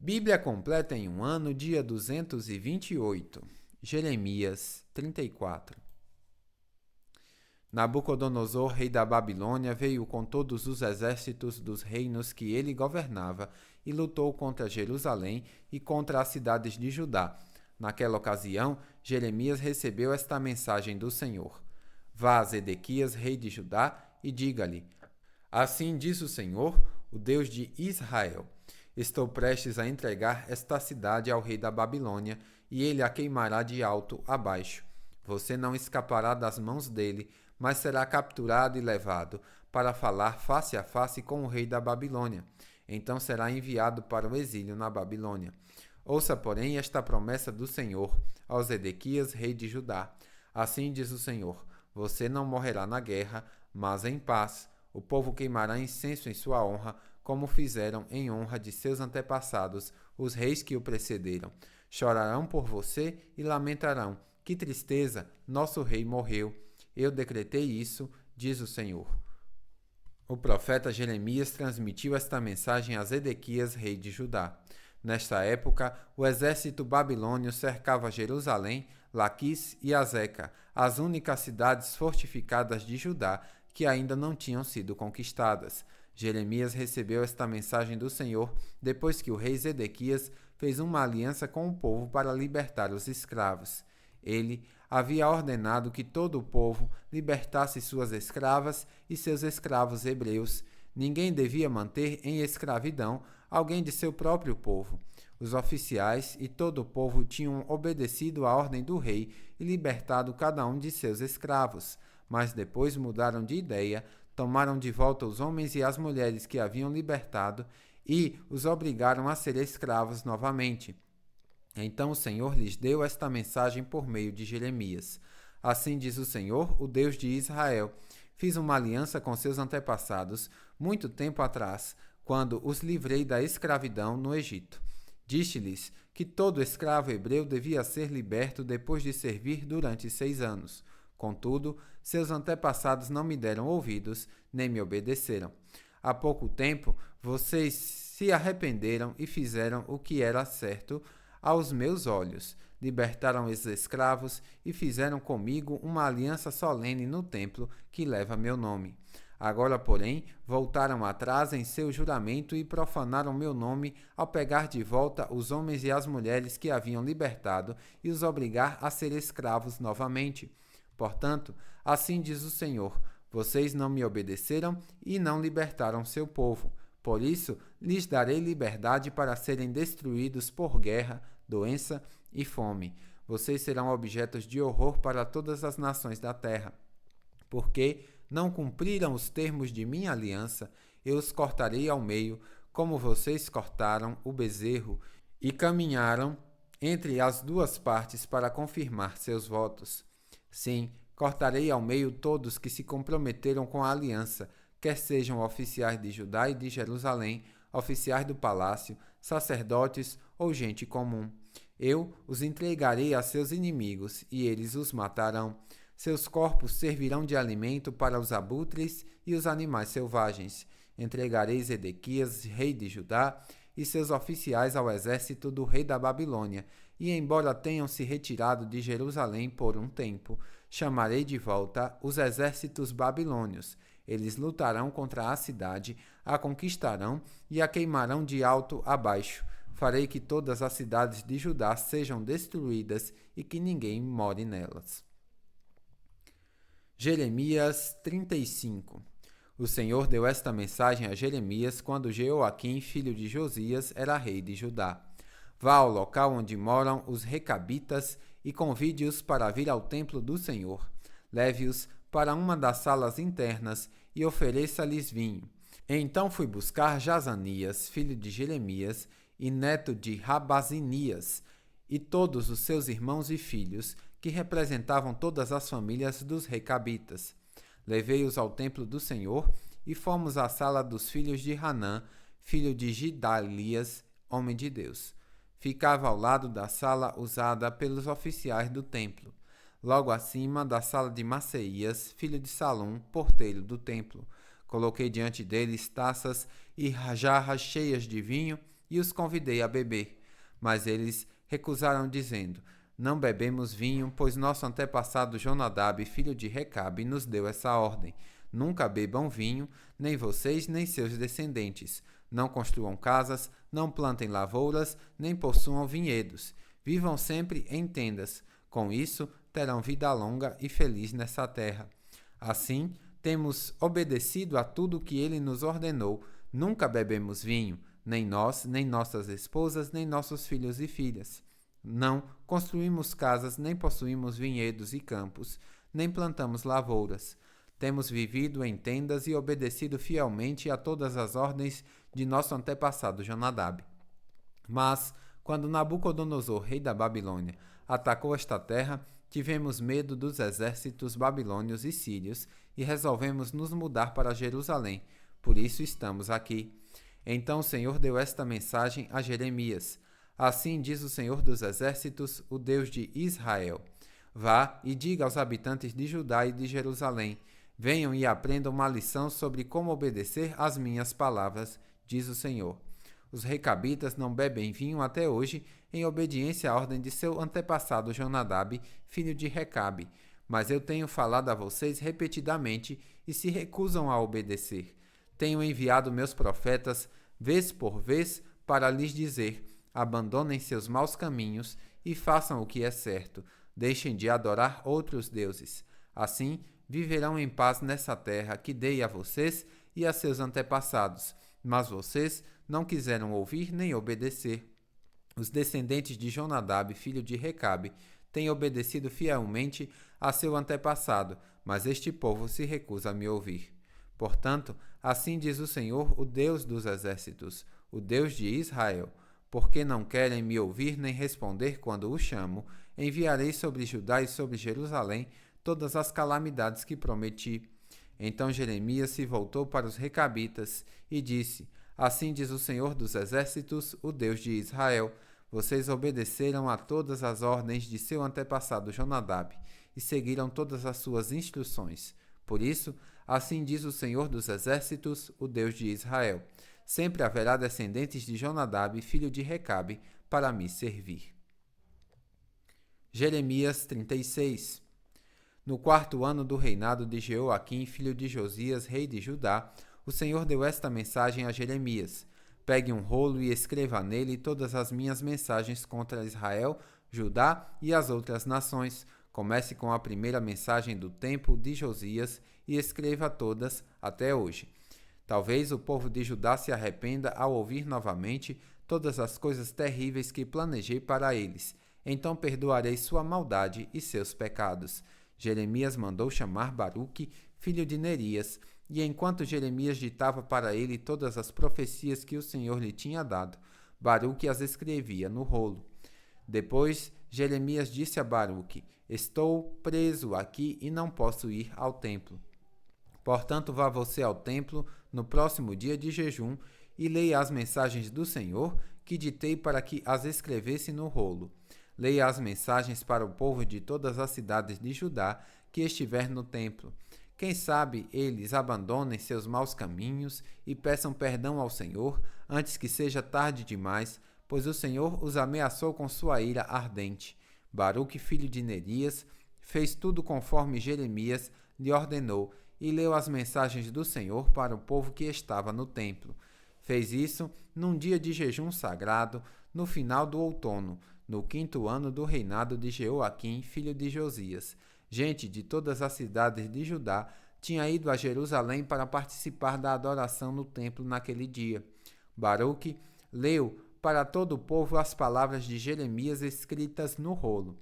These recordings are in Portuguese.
Bíblia completa em um ano, dia 228. Jeremias 34. Nabucodonosor, rei da Babilônia, veio com todos os exércitos dos reinos que ele governava e lutou contra Jerusalém e contra as cidades de Judá. Naquela ocasião, Jeremias recebeu esta mensagem do Senhor: Vá a Zedequias, rei de Judá, e diga-lhe: Assim diz o Senhor, o Deus de Israel: Estou prestes a entregar esta cidade ao rei da Babilônia, e ele a queimará de alto a baixo. Você não escapará das mãos dele, mas será capturado e levado para falar face a face com o rei da Babilônia. Então será enviado para o exílio na Babilônia. Ouça, porém, esta promessa do Senhor aos Zedequias, rei de Judá. Assim diz o Senhor: Você não morrerá na guerra, mas em paz. O povo queimará incenso em sua honra, como fizeram em honra de seus antepassados, os reis que o precederam. Chorarão por você e lamentarão: Que tristeza, nosso rei morreu. Eu decretei isso, diz o Senhor. O profeta Jeremias transmitiu esta mensagem a Zedequias, rei de Judá. Nesta época, o exército babilônio cercava Jerusalém, Laquis e Azeca, as únicas cidades fortificadas de Judá que ainda não tinham sido conquistadas. Jeremias recebeu esta mensagem do Senhor depois que o rei Zedequias fez uma aliança com o povo para libertar os escravos. Ele havia ordenado que todo o povo libertasse suas escravas e seus escravos hebreus. Ninguém devia manter em escravidão alguém de seu próprio povo. Os oficiais e todo o povo tinham obedecido à ordem do rei e libertado cada um de seus escravos, mas depois mudaram de ideia, tomaram de volta os homens e as mulheres que haviam libertado e os obrigaram a ser escravos novamente. Então o Senhor lhes deu esta mensagem por meio de Jeremias. Assim diz o Senhor, o Deus de Israel: Fiz uma aliança com seus antepassados muito tempo atrás, quando os livrei da escravidão no Egito. Disse-lhes que todo escravo hebreu devia ser liberto depois de servir durante 6 anos. Contudo, seus antepassados não me deram ouvidos, nem me obedeceram. Há pouco tempo, vocês se arrependeram e fizeram o que era certo aos meus olhos. Libertaram os escravos e fizeram comigo uma aliança solene no templo que leva meu nome. Agora, porém, voltaram atrás em seu juramento e profanaram meu nome ao pegar de volta os homens e as mulheres que haviam libertado e os obrigar a ser escravos novamente. Portanto, assim diz o Senhor: Vocês não me obedeceram e não libertaram seu povo. Por isso, lhes darei liberdade para serem destruídos por guerra, doença e fome. Vocês serão objetos de horror para todas as nações da terra. Porque não cumpriram os termos de minha aliança, eu os cortarei ao meio, como vocês cortaram o bezerro, e caminharam entre as duas partes para confirmar seus votos. Sim, cortarei ao meio todos que se comprometeram com a aliança, quer sejam oficiais de Judá e de Jerusalém, oficiais do palácio, sacerdotes ou gente comum. Eu os entregarei a seus inimigos, e eles os matarão. Seus corpos servirão de alimento para os abutres e os animais selvagens. Entregarei Zedequias, rei de Judá, e seus oficiais ao exército do rei da Babilônia, e embora tenham se retirado de Jerusalém por um tempo, chamarei de volta os exércitos babilônios. Eles lutarão contra a cidade, a conquistarão e a queimarão de alto a baixo. Farei que todas as cidades de Judá sejam destruídas e que ninguém more nelas. Jeremias 35. O Senhor deu esta mensagem a Jeremias quando Jeoaquim, filho de Josias, era rei de Judá. Vá ao local onde moram os recabitas e convide-os para vir ao templo do Senhor. Leve-os para uma das salas internas e ofereça-lhes vinho. Então fui buscar Jazanias, filho de Jeremias, e neto de Rabazinias, e todos os seus irmãos e filhos, que representavam todas as famílias dos recabitas. Levei-os ao templo do Senhor e fomos à sala dos filhos de Hanã, filho de Gidalias, homem de Deus. Ficava ao lado da sala usada pelos oficiais do templo, logo acima da sala de Maceias, filho de Salum, porteiro do templo. Coloquei diante deles taças e jarras cheias de vinho e os convidei a beber. Mas eles recusaram, dizendo: Não bebemos vinho, pois nosso antepassado Jonadab, filho de Recabe, nos deu essa ordem: Nunca bebam vinho, nem vocês nem seus descendentes. Não construam casas, não plantem lavouras, nem possuam vinhedos. Vivam sempre em tendas. Com isso, terão vida longa e feliz nessa terra. Assim, temos obedecido a tudo que ele nos ordenou. Nunca bebemos vinho, nem nós, nem nossas esposas, nem nossos filhos e filhas. Não construímos casas, nem possuímos vinhedos e campos, nem plantamos lavouras. Temos vivido em tendas e obedecido fielmente a todas as ordens de nosso antepassado Jonadab. Mas, quando Nabucodonosor, rei da Babilônia, atacou esta terra, tivemos medo dos exércitos babilônios e sírios e resolvemos nos mudar para Jerusalém. Por isso estamos aqui. Então o Senhor deu esta mensagem a Jeremias: Assim diz o Senhor dos exércitos, o Deus de Israel: Vá e diga aos habitantes de Judá e de Jerusalém: Venham e aprendam uma lição sobre como obedecer às minhas palavras, diz o Senhor. Os recabitas não bebem vinho até hoje, em obediência à ordem de seu antepassado Jonadab, filho de Recabe. Mas eu tenho falado a vocês repetidamente e se recusam a obedecer. Tenho enviado meus profetas, vez por vez, para lhes dizer: abandonem seus maus caminhos e façam o que é certo. Deixem de adorar outros deuses. Assim, viverão em paz nessa terra que dei a vocês e a seus antepassados. Mas vocês não quiseram ouvir nem obedecer. Os descendentes de Jonadab, filho de Recabe, têm obedecido fielmente a seu antepassado, mas este povo se recusa a me ouvir. Portanto, assim diz o Senhor, o Deus dos exércitos, o Deus de Israel: porque não querem me ouvir nem responder quando o chamo, enviarei sobre Judá e sobre Jerusalém todas as calamidades que prometi. Então Jeremias se voltou para os recabitas e disse: Assim diz o Senhor dos exércitos, o Deus de Israel: Vocês obedeceram a todas as ordens de seu antepassado Jonadab e seguiram todas as suas instruções. Por isso, assim diz o Senhor dos exércitos, o Deus de Israel: Sempre haverá descendentes de Jonadab, filho de Recabe, para me servir. Jeremias 36. No 4º ano do reinado de Jeoaquim, filho de Josias, rei de Judá, o Senhor deu esta mensagem a Jeremias: Pegue um rolo e escreva nele todas as minhas mensagens contra Israel, Judá e as outras nações. Comece com a primeira mensagem do tempo de Josias e escreva todas até hoje. Talvez o povo de Judá se arrependa ao ouvir novamente todas as coisas terríveis que planejei para eles. Então perdoarei sua maldade e seus pecados. Jeremias mandou chamar Baruque, filho de Nerias, e enquanto Jeremias ditava para ele todas as profecias que o Senhor lhe tinha dado, Baruque as escrevia no rolo. Depois, Jeremias disse a Baruque: Estou preso aqui e não posso ir ao templo. Portanto, vá você ao templo no próximo dia de jejum e leia as mensagens do Senhor que ditei para que as escrevesse no rolo. Leia as mensagens para o povo de todas as cidades de Judá que estiver no templo. Quem sabe eles abandonem seus maus caminhos e peçam perdão ao Senhor antes que seja tarde demais, pois o Senhor os ameaçou com sua ira ardente. Baruque, filho de Nerias, fez tudo conforme Jeremias lhe ordenou e leu as mensagens do Senhor para o povo que estava no templo. Fez isso num dia de jejum sagrado, no final do outono, no 5º ano do reinado de Jeoaquim, filho de Josias. Gente de todas as cidades de Judá tinha ido a Jerusalém para participar da adoração no templo naquele dia. Baruque leu para todo o povo as palavras de Jeremias escritas no rolo.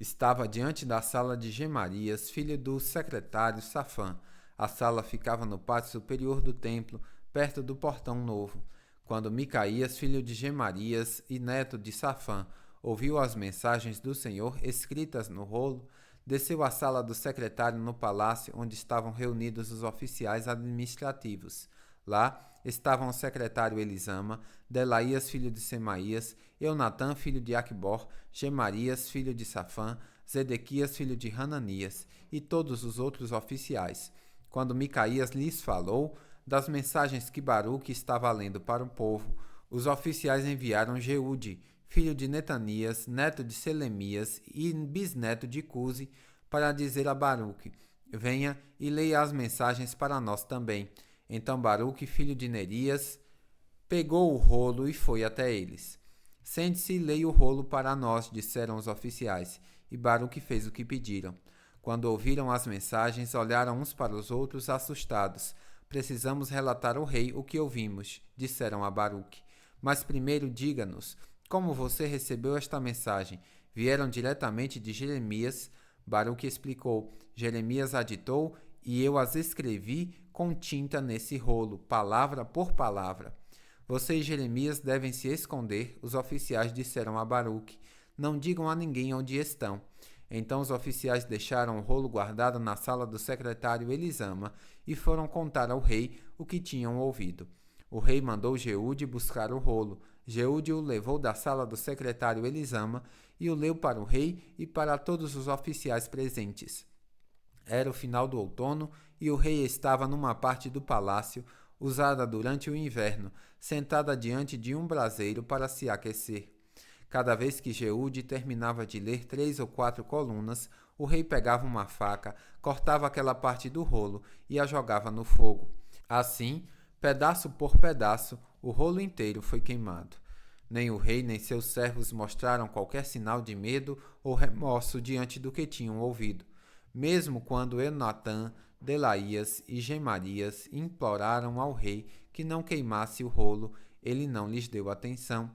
Estava diante da sala de Gemarias, filho do secretário Safã. A sala ficava no pátio superior do templo, perto do portão novo. Quando Micaías, filho de Gemarias e neto de Safã, ouviu as mensagens do Senhor escritas no rolo, desceu à sala do secretário no palácio onde estavam reunidos os oficiais administrativos. Lá estavam o secretário Elisama, Delaías, filho de Semaías, Eunatã, filho de Aquibor, Gemarias, filho de Safã, Zedequias, filho de Hananias, e todos os outros oficiais. Quando Micaías lhes falou das mensagens que Baruque estava lendo para o povo, Os oficiais enviaram Jeude, filho de Netanias, neto de Selemias e bisneto de Cusi, para dizer a Baruque: venha e leia as mensagens para nós também. Então Baruque, filho de Nerias, pegou o rolo e foi até eles. Sente-se e leia o rolo para nós, disseram os oficiais, e Baruque fez o que pediram. Quando ouviram as mensagens, olharam uns para os outros assustados. Precisamos relatar ao rei o que ouvimos, disseram a Baruque. Mas primeiro diga-nos, como você recebeu esta mensagem? Vieram diretamente de Jeremias? Baruque explicou. Jeremias a ditou e eu as escrevi com tinta nesse rolo, palavra por palavra. Você e Jeremias devem se esconder, os oficiais disseram a Baruque. Não digam a ninguém onde estão. Então os oficiais deixaram o rolo guardado na sala do secretário Elisama e foram contar ao rei o que tinham ouvido. O rei mandou Jeude buscar o rolo. Jeude o levou da sala do secretário Elisama e o leu para o rei e para todos os oficiais presentes. Era o final do outono e o rei estava numa parte do palácio, usada durante o inverno, sentada diante de um braseiro para se aquecer. Cada vez que Jeude terminava de ler 3 ou 4 colunas, o rei pegava uma faca, cortava aquela parte do rolo e a jogava no fogo. Assim, pedaço por pedaço, o rolo inteiro foi queimado. Nem o rei nem seus servos mostraram qualquer sinal de medo ou remorso diante do que tinham ouvido. Mesmo quando Enatã, Delaías e Gemarias imploraram ao rei que não queimasse o rolo, ele não lhes deu atenção.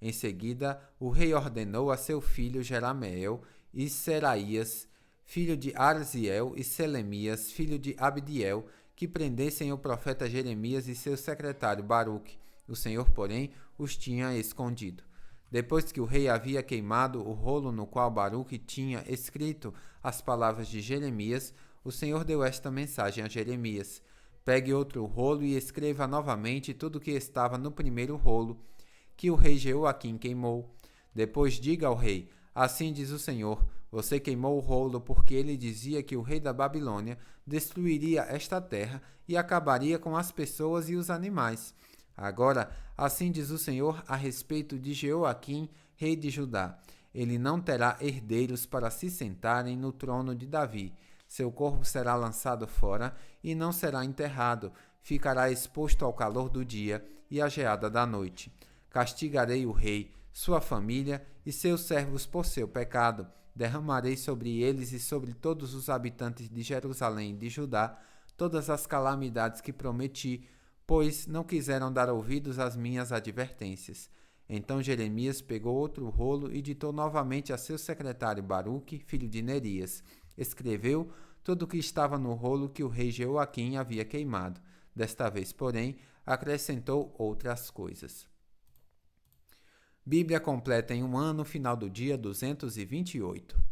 Em seguida, o rei ordenou a seu filho Jerameel e Seraías, filho de Arziel, e Selemias, filho de Abdiel, que prendessem o profeta Jeremias e seu secretário Baruque. O Senhor, porém, os tinha escondido. Depois que o rei havia queimado o rolo no qual Baruque tinha escrito as palavras de Jeremias, o Senhor deu esta mensagem a Jeremias: pegue outro rolo e escreva novamente tudo o que estava no primeiro rolo, que o rei Jeoaquim queimou. Depois diga ao rei: assim diz o Senhor, você queimou o rolo porque ele dizia que o rei da Babilônia destruiria esta terra e acabaria com as pessoas e os animais. Agora, assim diz o Senhor a respeito de Jeoaquim, rei de Judá: ele não terá herdeiros para se sentarem no trono de Davi. Seu corpo será lançado fora e não será enterrado, ficará exposto ao calor do dia e à geada da noite. Castigarei o rei, sua família e seus servos por seu pecado. Derramarei sobre eles e sobre todos os habitantes de Jerusalém e de Judá todas as calamidades que prometi, pois não quiseram dar ouvidos às minhas advertências. Então Jeremias pegou outro rolo e ditou novamente a seu secretário Baruque, filho de Nerias. Escreveu tudo o que estava no rolo que o rei Jeoaquim havia queimado. Desta vez, porém, acrescentou outras coisas. Bíblia completa em um ano, final do dia 228.